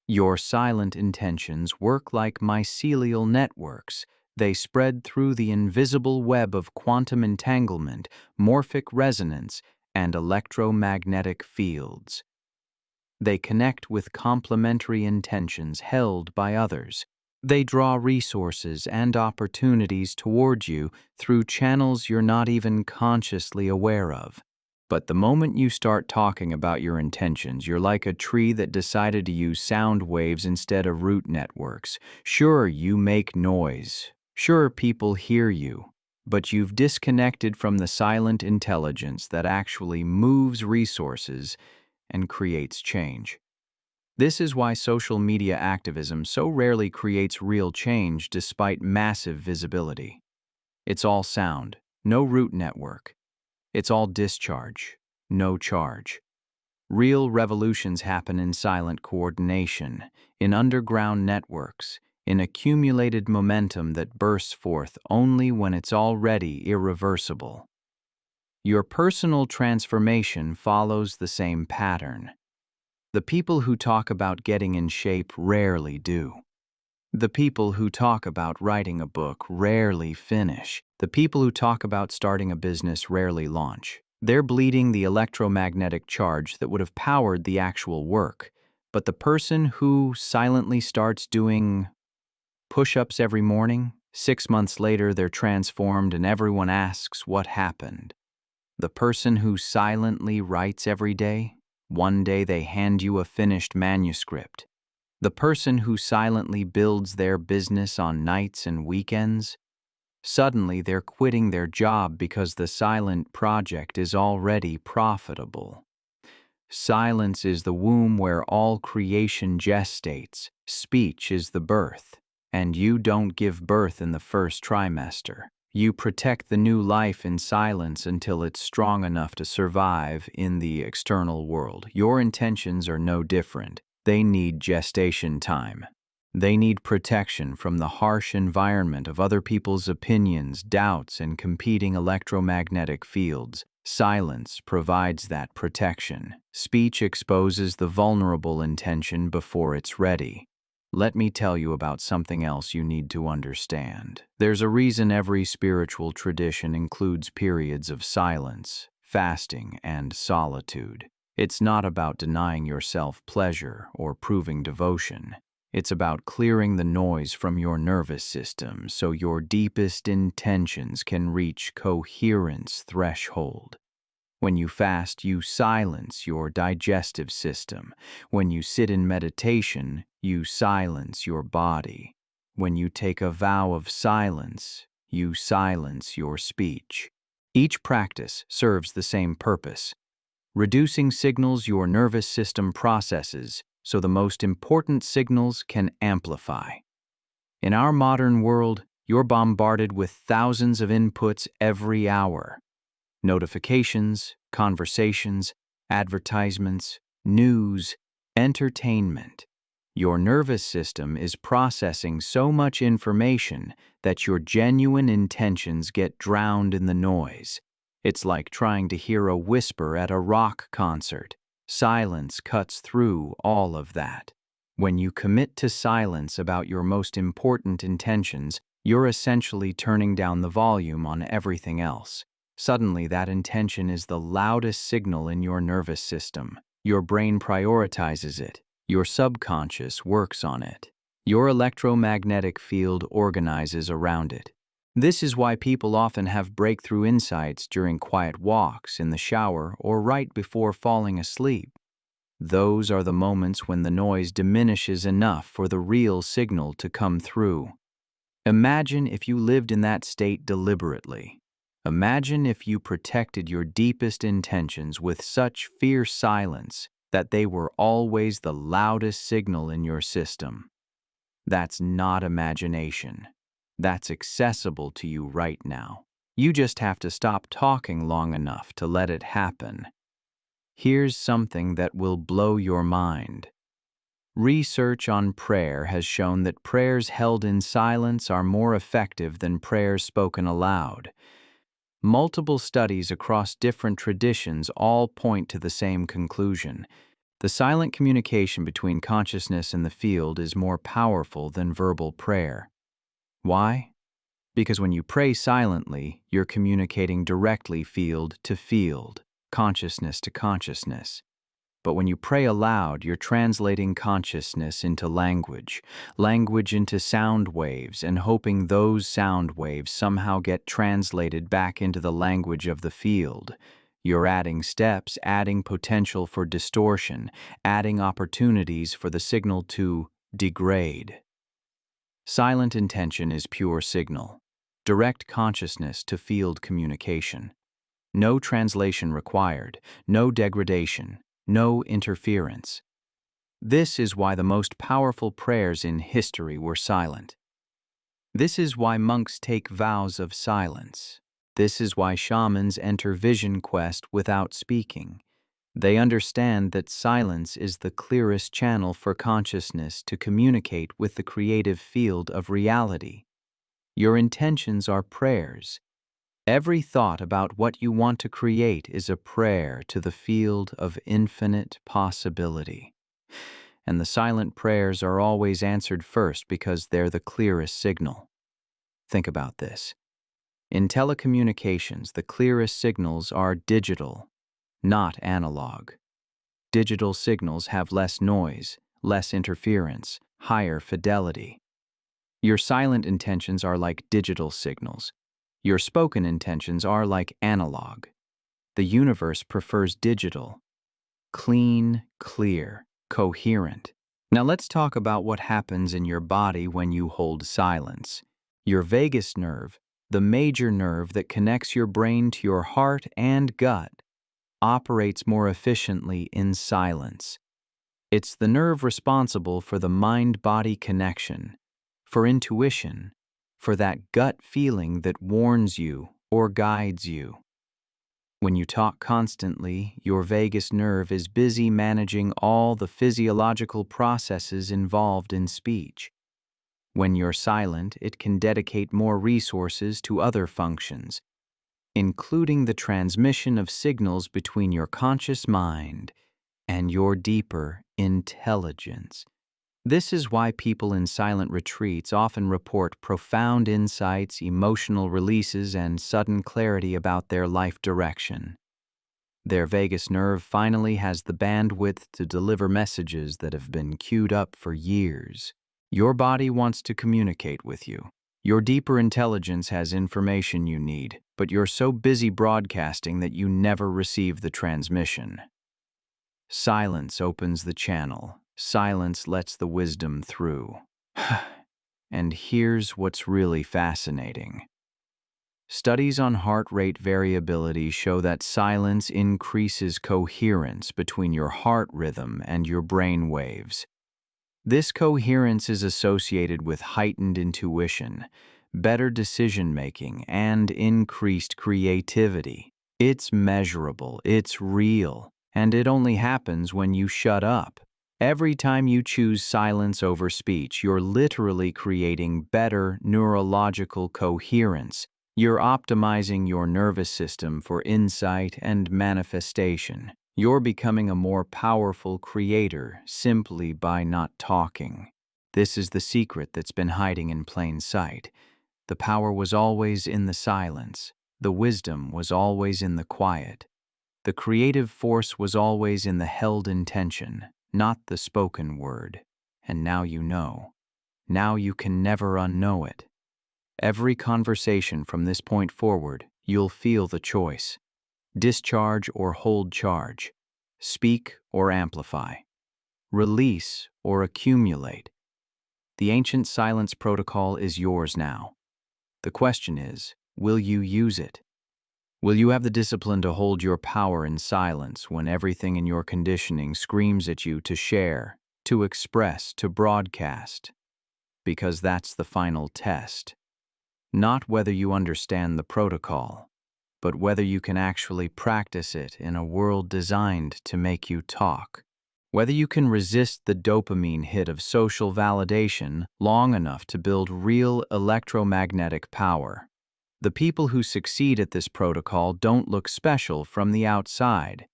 Your silent intentions work like mycelial networks. They spread through the invisible web of quantum entanglement, morphic resonance, and electromagnetic fields. They connect with complementary intentions held by others. They draw resources and opportunities towards you through channels you're not even consciously aware of. But the moment you start talking about your intentions, you're like a tree that decided to use sound waves instead of root networks. Sure, you make noise. Sure, people hear you. But you've disconnected from the silent intelligence that actually moves resources and creates change. This is why social media activism so rarely creates real change despite massive visibility. It's all sound, no root network. It's all discharge, no charge. Real revolutions happen in silent coordination, in underground networks, in accumulated momentum that bursts forth only when it's already irreversible. Your personal transformation follows the same pattern. The people who talk about getting in shape rarely do. The people who talk about writing a book rarely finish. The people who talk about starting a business rarely launch. They're bleeding the electromagnetic charge that would have powered the actual work. But the person who silently starts doing push-ups every morning, 6 months later they're transformed and everyone asks what happened. The person who silently writes every day, one day they hand you a finished manuscript. The person who silently builds their business on nights and weekends, suddenly they're quitting their job because the silent project is already profitable. Silence is the womb where all creation gestates. Speech is the birth. And you don't give birth in the first trimester. You protect the new life in silence until it's strong enough to survive in the external world. Your intentions are no different. They need gestation time. They need protection from the harsh environment of other people's opinions, doubts, and competing electromagnetic fields. Silence provides that protection. Speech exposes the vulnerable intention before it's ready. Let me tell you about something else you need to understand. There's a reason every spiritual tradition includes periods of silence, fasting, and solitude. It's not about denying yourself pleasure or proving devotion. It's about clearing the noise from your nervous system so your deepest intentions can reach coherence threshold. When you fast, you silence your digestive system. When you sit in meditation, you silence your body. When you take a vow of silence, you silence your speech. Each practice serves the same purpose, reducing signals your nervous system processes so the most important signals can amplify. In our modern world, you're bombarded with thousands of inputs every hour. Notifications, conversations, advertisements, news, entertainment. Your nervous system is processing so much information that your genuine intentions get drowned in the noise. It's like trying to hear a whisper at a rock concert. Silence cuts through all of that. When you commit to silence about your most important intentions, you're essentially turning down the volume on everything else. Suddenly, that intention is the loudest signal in your nervous system. Your brain prioritizes it. Your subconscious works on it. Your electromagnetic field organizes around it. This is why people often have breakthrough insights during quiet walks, in the shower, or right before falling asleep. Those are the moments when the noise diminishes enough for the real signal to come through. Imagine if you lived in that state deliberately. Imagine if you protected your deepest intentions with such fierce silence that they were always the loudest signal in your system. That's not imagination. That's accessible to you right now. You just have to stop talking long enough to let it happen. Here's something that will blow your mind. Research on prayer has shown that prayers held in silence are more effective than prayers spoken aloud. Multiple studies across different traditions all point to the same conclusion. The silent communication between consciousness and the field is more powerful than verbal prayer. Why? Because when you pray silently, you're communicating directly field to field. consciousness to consciousness. But when you pray aloud, you're translating consciousness into language, language into sound waves, and hoping those sound waves somehow get translated back into the language of the field. You're adding steps, adding potential for distortion, adding opportunities for the signal to degrade. Silent intention is pure signal, direct consciousness to field communication. No translation required, no degradation, no interference. This is why the most powerful prayers in history were silent. This is why monks take vows of silence. This is why shamans enter vision quest without speaking. They understand that silence is the clearest channel for consciousness to communicate with the creative field of reality. Your intentions are prayers. Every thought about what you want to create is a prayer to the field of infinite possibility. And the silent prayers are always answered first because they're the clearest signal. Think about this. In telecommunications, the clearest signals are digital, not analog. Digital signals have less noise, less interference, higher fidelity. Your silent intentions are like digital signals. Your spoken intentions are like analog. The universe prefers digital. Clean, clear, coherent. Now let's talk about what happens in your body when you hold silence. Your vagus nerve, the major nerve that connects your brain to your heart and gut, operates more efficiently in silence. It's the nerve responsible for the mind-body connection, for intuition, for that gut feeling that warns you or guides you. When you talk constantly, your vagus nerve is busy managing all the physiological processes involved in speech. When you're silent, it can dedicate more resources to other functions, including the transmission of signals between your conscious mind and your deeper intelligence. This is why people in silent retreats often report profound insights, emotional releases, and sudden clarity about their life direction. Their vagus nerve finally has the bandwidth to deliver messages that have been queued up for years. Your body wants to communicate with you. Your deeper intelligence has information you need, but you're so busy broadcasting that you never receive the transmission. Silence opens the channel. Silence lets the wisdom through. And here's what's really fascinating. Studies on heart rate variability show that silence increases coherence between your heart rhythm and your brain waves. This coherence is associated with heightened intuition, better decision-making, and increased creativity. It's measurable, it's real, and it only happens when you shut up. Every time you choose silence over speech, you're literally creating better neurological coherence. You're optimizing your nervous system for insight and manifestation. You're becoming a more powerful creator simply by not talking. This is the secret that's been hiding in plain sight. The power was always in the silence. The wisdom was always in the quiet. The creative force was always in the held intention, not the spoken word. And now you know. Now you can never unknow it. Every conversation from this point forward, you'll feel the choice. Discharge or hold charge. Speak or amplify. Release or accumulate. The ancient silence protocol is yours now. The question is, will you use it? Will you have the discipline to hold your power in silence when everything in your conditioning screams at you to share, to express, to broadcast? Because that's the final test. Not whether you understand the protocol, but whether you can actually practice it in a world designed to make you talk. Whether you can resist the dopamine hit of social validation long enough to build real electromagnetic power. The people who succeed at this protocol don't look special from the outside.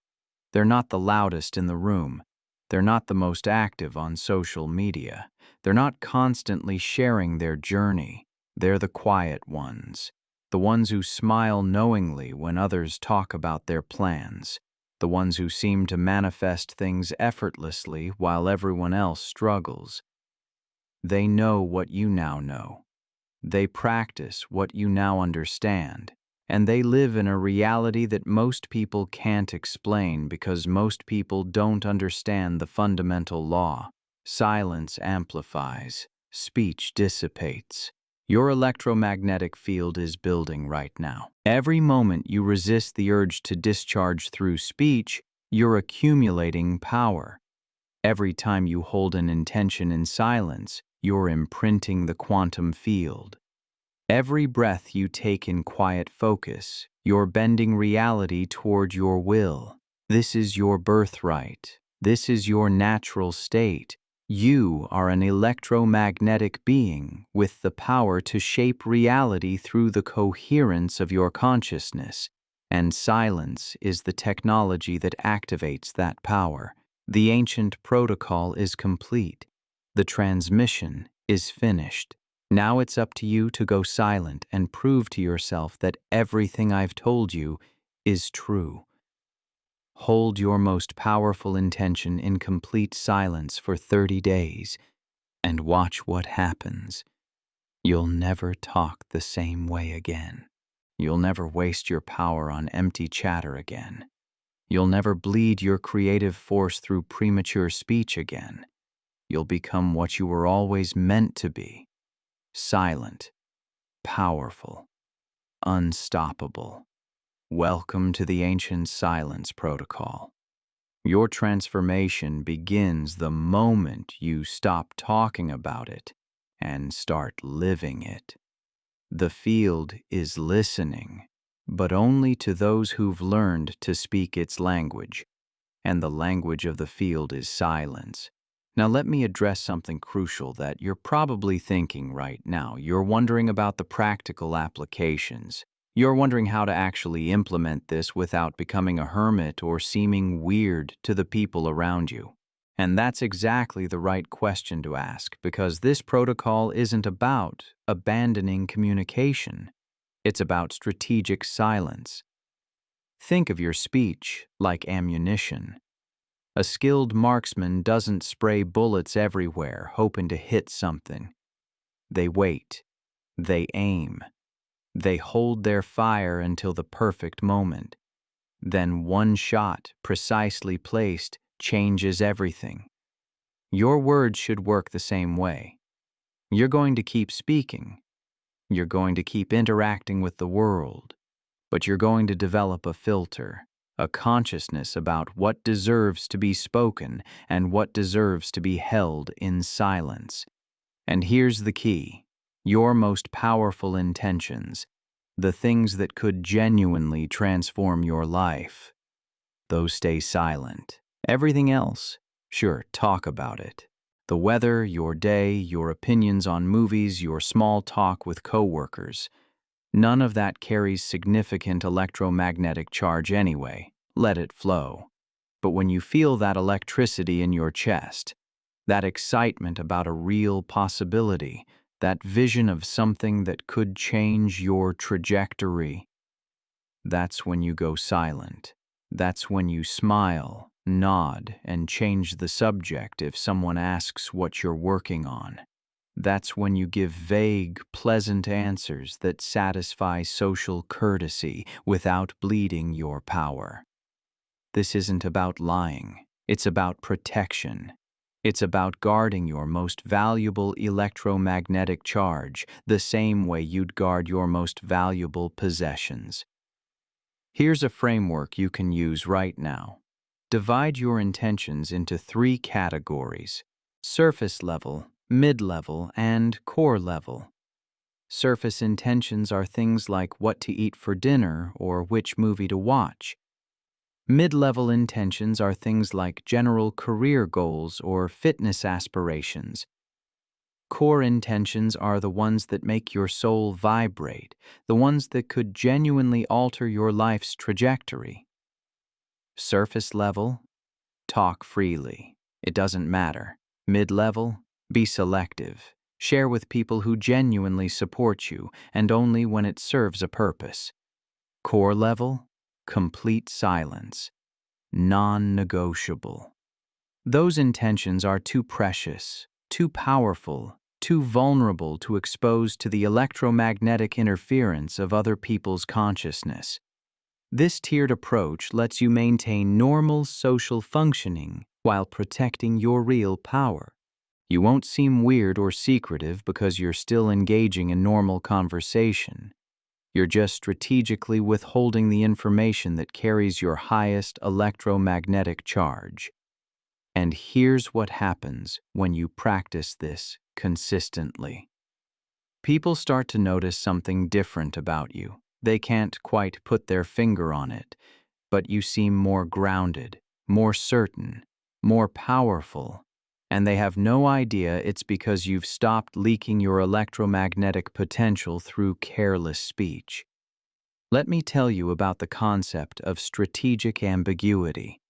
They're not the loudest in the room. They're not the most active on social media. They're not constantly sharing their journey. They're the quiet ones. The ones who smile knowingly when others talk about their plans. the ones who seem to manifest things effortlessly while everyone else struggles. They know what you now know. They practice what you now understand. And they live in a reality that most people can't explain because most people don't understand the fundamental law. Silence amplifies. Speech dissipates. Your electromagnetic field is building right now. Every moment you resist the urge to discharge through speech, you're accumulating power. Every time you hold an intention in silence, you're imprinting the quantum field. Every breath you take in quiet focus, you're bending reality toward your will. This is your birthright. This is your natural state. You are an electromagnetic being with the power to shape reality through the coherence of your consciousness, and silence is the technology that activates that power. The ancient protocol is complete. The transmission is finished. Now it's up to you to go silent and prove to yourself that everything I've told you is true. Hold your most powerful intention in complete silence for 30 days and watch what happens. You'll never talk the same way again. You'll never waste your power on empty chatter again. You'll never bleed your creative force through premature speech again. You'll become what you were always meant to be. Silent, powerful, unstoppable. Welcome to the ancient silence protocol. Your transformation begins the moment you stop talking about it and start living it. The field is listening, but only to those who've learned to speak its language, and the language of the field is silence. Now let me address something crucial that you're probably thinking right now. You're wondering about the practical applications. You're wondering how to actually implement this without becoming a hermit or seeming weird to the people around you. And that's exactly the right question to ask, because this protocol isn't about abandoning communication. It's about strategic silence. Think of your speech like ammunition. A skilled marksman doesn't spray bullets everywhere, hoping to hit something. They wait. They aim. They hold their fire until the perfect moment. Then one shot, precisely placed, changes everything. Your words should work the same way. You're going to keep speaking. You're going to keep interacting with the world. But you're going to develop a filter. A consciousness about what deserves to be spoken and what deserves to be held in silence. And here's the key: your most powerful intentions, the things that could genuinely transform your life, those stay silent. Everything else, sure, talk about it. The weather, your day, your opinions on movies, your small talk with coworkers. None of that carries significant electromagnetic charge anyway. Let it flow. But when you feel that electricity in your chest, that excitement about a real possibility, that vision of something that could change your trajectory, that's when you go silent. That's when you smile, nod, and change the subject if someone asks what you're working on. That's when you give vague, pleasant answers that satisfy social courtesy without bleeding your power. This isn't about lying. It's about protection. It's about guarding your most valuable electromagnetic charge the same way you'd guard your most valuable possessions. Here's a framework you can use right now. Divide your intentions into 3 categories: surface level, mid-level, and core level. Surface intentions are things like what to eat for dinner or which movie to watch. Mid-level intentions are things like general career goals or fitness aspirations. Core intentions are the ones that make your soul vibrate, the ones that could genuinely alter your life's trajectory. Surface level, talk freely. It doesn't matter. Mid-level, be selective. Share with people who genuinely support you, and only when it serves a purpose. Core level, complete silence. non-negotiable. Those intentions are too precious, too powerful, too vulnerable to expose to the electromagnetic interference of other people's consciousness. This tiered approach lets you maintain normal social functioning while protecting your real power. You won't seem weird or secretive because you're still engaging in normal conversation. You're just strategically withholding the information that carries your highest electromagnetic charge. And here's what happens when you practice this consistently. People start to notice something different about you. They can't quite put their finger on it, but you seem more grounded, more certain, more powerful, and they have no idea it's because you've stopped leaking your electromagnetic potential through careless speech. Let me tell you about the concept of strategic ambiguity.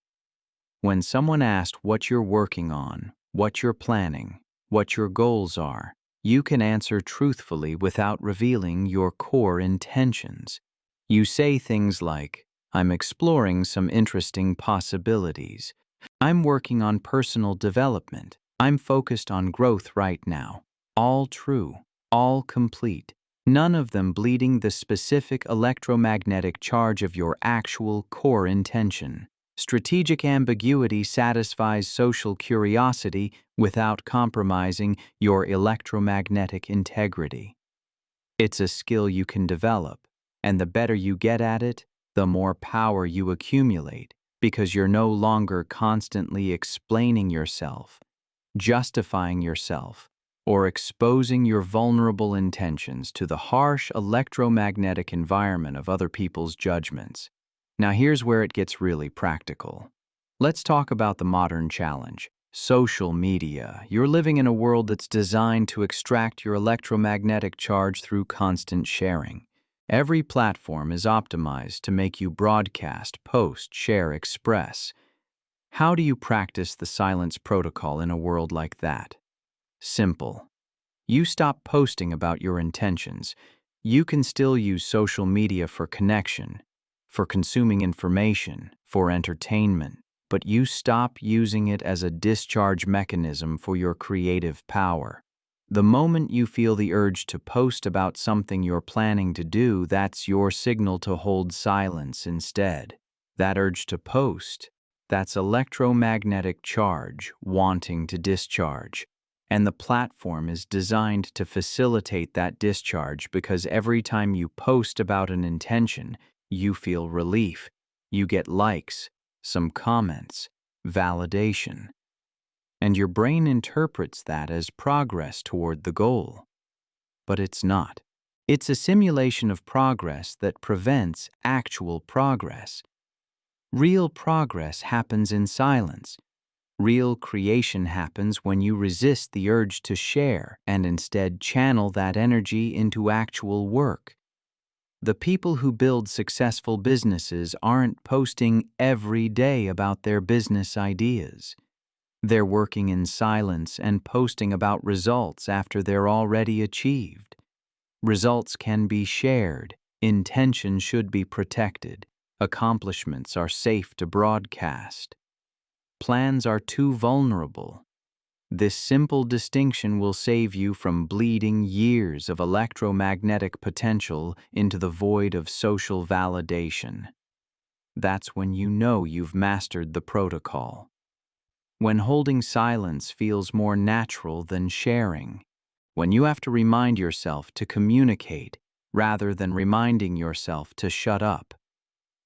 When someone asks what you're working on, what you're planning, what your goals are, you can answer truthfully without revealing your core intentions. You say things like, "I'm exploring some interesting possibilities. I'm working on personal development. I'm focused on growth right now." All true, all complete, none of them bleeding the specific electromagnetic charge of your actual core intention. Strategic ambiguity satisfies social curiosity without compromising your electromagnetic integrity. It's a skill you can develop, and the better you get at it, the more power you accumulate, because you're no longer constantly explaining yourself, justifying yourself, or exposing your vulnerable intentions to the harsh electromagnetic environment of other people's judgments. Now here's where it gets really practical. Let's talk about the modern challenge. Social media. You're living in a world that's designed to extract your electromagnetic charge through constant sharing. Every platform is optimized to make you broadcast, post, share, express. How do you practice the silence protocol in a world like that? Simple. You stop posting about your intentions. You can still use social media for connection, for consuming information, for entertainment, but you stop using it as a discharge mechanism for your creative power. The moment you feel the urge to post about something you're planning to do, that's your signal to hold silence instead. That urge to post, that's electromagnetic charge wanting to discharge. And the platform is designed to facilitate that discharge because every time you post about an intention, you feel relief. You get likes, some comments, validation. And your brain interprets that as progress toward the goal. But it's not. It's a simulation of progress that prevents actual progress. Real progress happens in silence. Real creation happens when you resist the urge to share and instead channel that energy into actual work. The people who build successful businesses aren't posting every day about their business ideas. They're working in silence and posting about results after they're already achieved. Results can be shared, intention should be protected, accomplishments are safe to broadcast. Plans are too vulnerable. This simple distinction will save you from bleeding years of electromagnetic potential into the void of social validation. That's when you know you've mastered the protocol. When holding silence feels more natural than sharing. When you have to remind yourself to communicate rather than reminding yourself to shut up.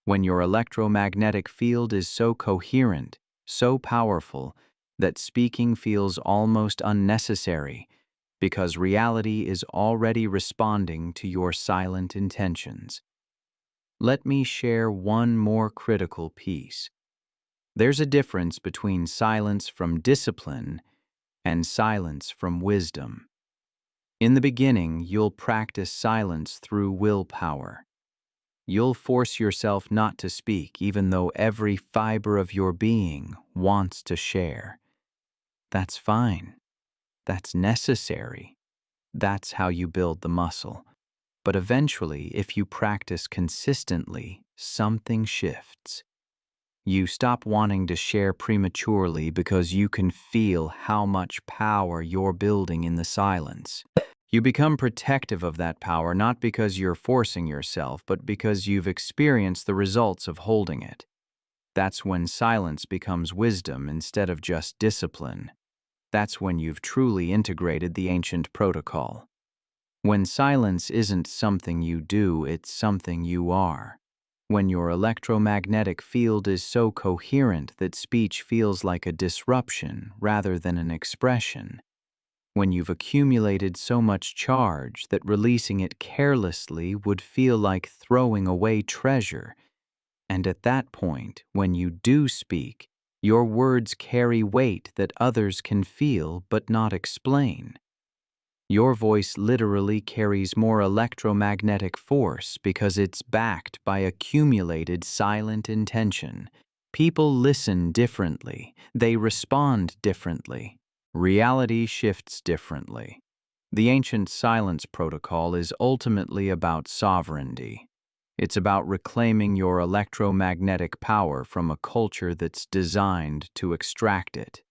When your electromagnetic field is so coherent, so powerful, that speaking feels almost unnecessary because reality is already responding to your silent intentions. Let me share one more critical piece. There's a difference between silence from discipline and silence from wisdom. In the beginning, you'll practice silence through willpower. You'll force yourself not to speak even though every fiber of your being wants to share. That's fine. That's necessary. That's how you build the muscle. But eventually, if you practice consistently, something shifts. You stop wanting to share prematurely because you can feel how much power you're building in the silence. You become protective of that power not because you're forcing yourself, but because you've experienced the results of holding it. That's when silence becomes wisdom instead of just discipline. That's when you've truly integrated the ancient protocol. When silence isn't something you do, it's something you are. When your electromagnetic field is so coherent that speech feels like a disruption rather than an expression. When you've accumulated so much charge that releasing it carelessly would feel like throwing away treasure. And at that point, when you do speak, your words carry weight that others can feel but not explain. Your voice literally carries more electromagnetic force because it's backed by accumulated silent intention. People listen differently. They respond differently. Reality shifts differently. The ancient silence protocol is ultimately about sovereignty. It's about reclaiming your electromagnetic power from a culture that's designed to extract it.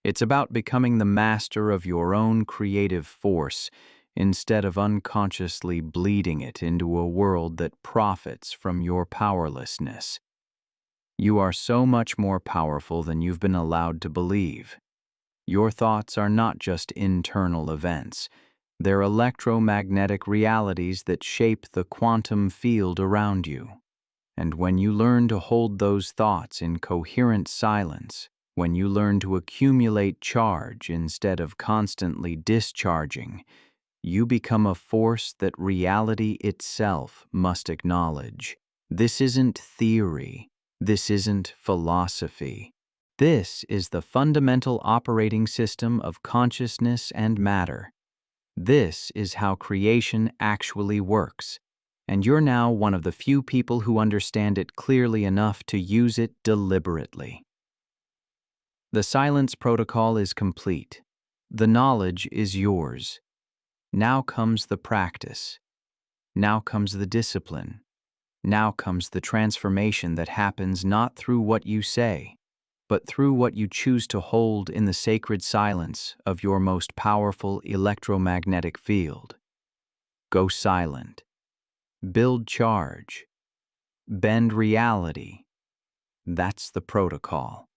It's about becoming the master of your own creative force instead of unconsciously bleeding it into a world that profits from your powerlessness. You are so much more powerful than you've been allowed to believe. Your thoughts are not just internal events. They're electromagnetic realities that shape the quantum field around you. And when you learn to hold those thoughts in coherent silence, when you learn to accumulate charge instead of constantly discharging, you become a force that reality itself must acknowledge. This isn't theory. This isn't philosophy. This is the fundamental operating system of consciousness and matter. This is how creation actually works, and you're now one of the few people who understand it clearly enough to use it deliberately. The silence protocol is complete. The knowledge is yours. Now comes the practice. Now comes the discipline. Now comes the transformation that happens not through what you say, but through what you choose to hold in the sacred silence of your most powerful electromagnetic field. Go silent. Build charge. Bend reality. That's the protocol.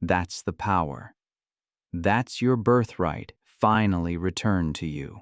That's the power. That's your birthright finally returned to you.